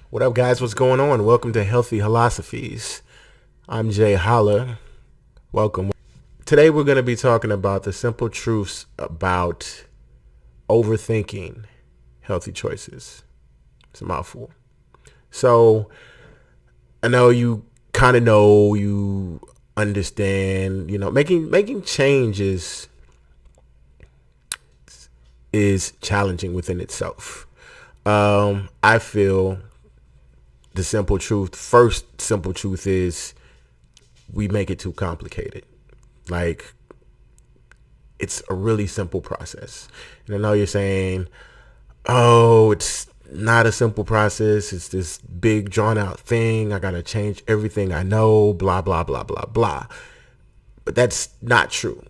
What up, guys? What's going on? Welcome to Healthy Philosophies. I'm Jay Holler. Welcome. Today, we're going to be talking about the simple truths about overthinking healthy choices. It's a mouthful. So, I know you kind of know, you understand, making changes is challenging within itself. I feel the first simple truth is we make it too complicated. Like, it's a really simple process. And I know you're saying, oh, it's not a simple process. It's this big drawn out thing. I got to change everything I know, blah, blah, blah, blah, blah. But that's not true.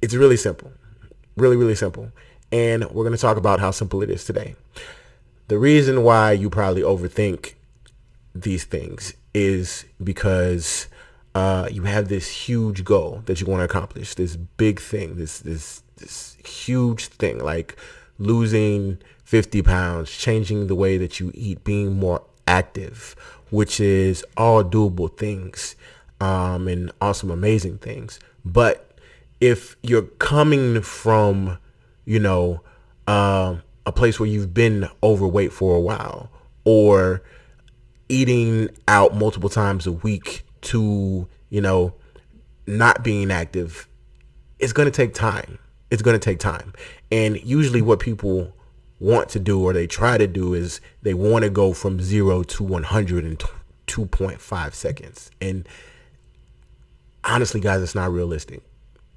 It's really simple, really, really simple. And we're going to talk about how simple it is today. The reason why you probably overthink these things is because you have this huge goal that you want to accomplish, this big thing, this huge thing, like losing 50 pounds, changing the way that you eat, being more active, which is all doable things and awesome, amazing things. But if you're coming from, a place where you've been overweight for a while, or eating out multiple times a week to, not being active, it's going to take time. It's going to take time. And usually what people want to do, or they try to do, is they want to go from 0 to 100 in 2.5 seconds. And honestly, guys, it's not realistic.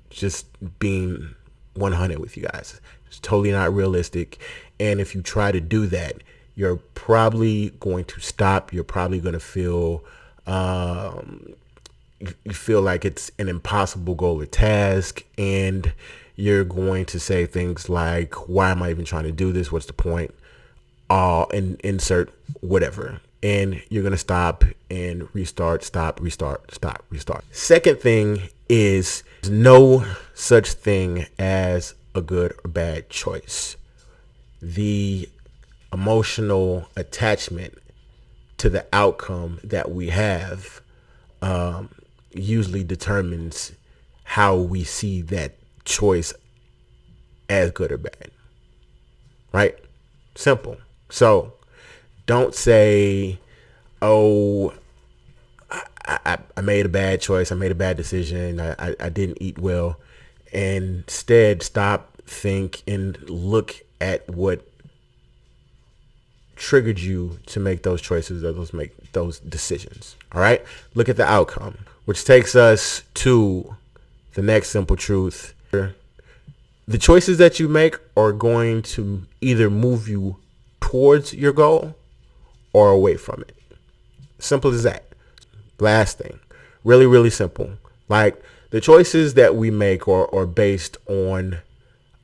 Just being 100 with you guys. It's totally not realistic. And if you try to do that, you're probably going to stop. You're probably going to feel you feel like it's an impossible goal or task, and you're going to say things like, why am I even trying to do this? What's the point? And insert whatever. And you're going to stop and restart, stop, restart, stop, restart. Second thing is no such thing as a good or bad choice. The emotional attachment to the outcome that we have usually determines how we see that choice as good or bad. Right? Simple. So don't say, oh, I made a bad choice. I made a bad decision. I didn't eat well. And instead, stop, think, and look at what triggered you to make those choices, or make those decisions. All right. Look at the outcome, which takes us to the next simple truth. The choices that you make are going to either move you towards your goal or away from it. Simple as that. Last thing, really, really simple. Like, the choices that we make are based on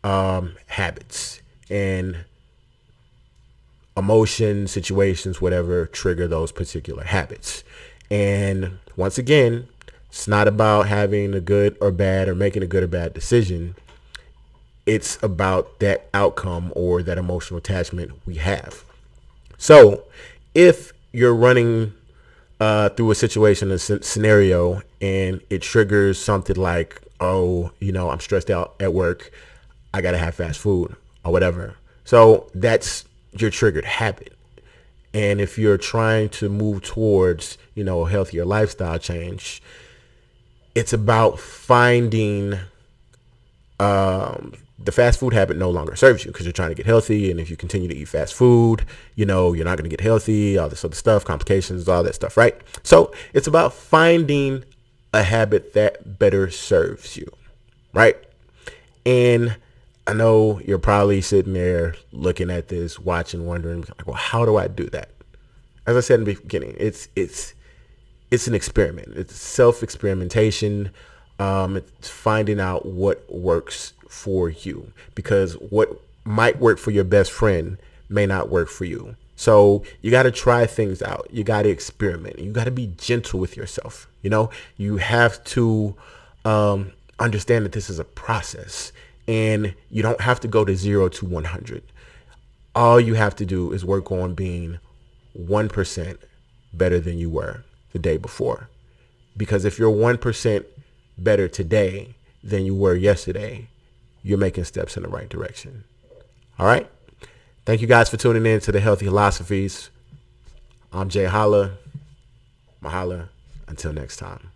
habits and emotions, situations, whatever trigger those particular habits. And once again, it's not about having a good or bad, or making a good or bad decision. It's about that outcome or that emotional attachment we have. So if you're running through a situation, a scenario, and it triggers something like, oh, I'm stressed out at work, I gotta have fast food or whatever. So that's your triggered habit. And if you're trying to move towards, a healthier lifestyle change, it's about finding the fast food habit no longer serves you, because you're trying to get healthy. And if you continue to eat fast food, you're not going to get healthy, all this other stuff, complications, all that stuff, right? So it's about finding a habit that better serves you, right? And I know you're probably sitting there looking at this, watching, wondering, like, well, how do I do that? As I said in the beginning, it's an experiment. It's self-experimentation. It's finding out what works for you, because what might work for your best friend may not work for you. So you got to try things out. You got to experiment. You got to be gentle with yourself. You have to understand that this is a process, and you don't have to go to 0 to 100. All you have to do is work on being 1% better than you were the day before. Because if you're 1% better today than you were yesterday, you're making steps in the right direction. All right. Thank you guys for tuning in to the Healthy Philosophies. I'm Jay Holla. Mahala. Until next time.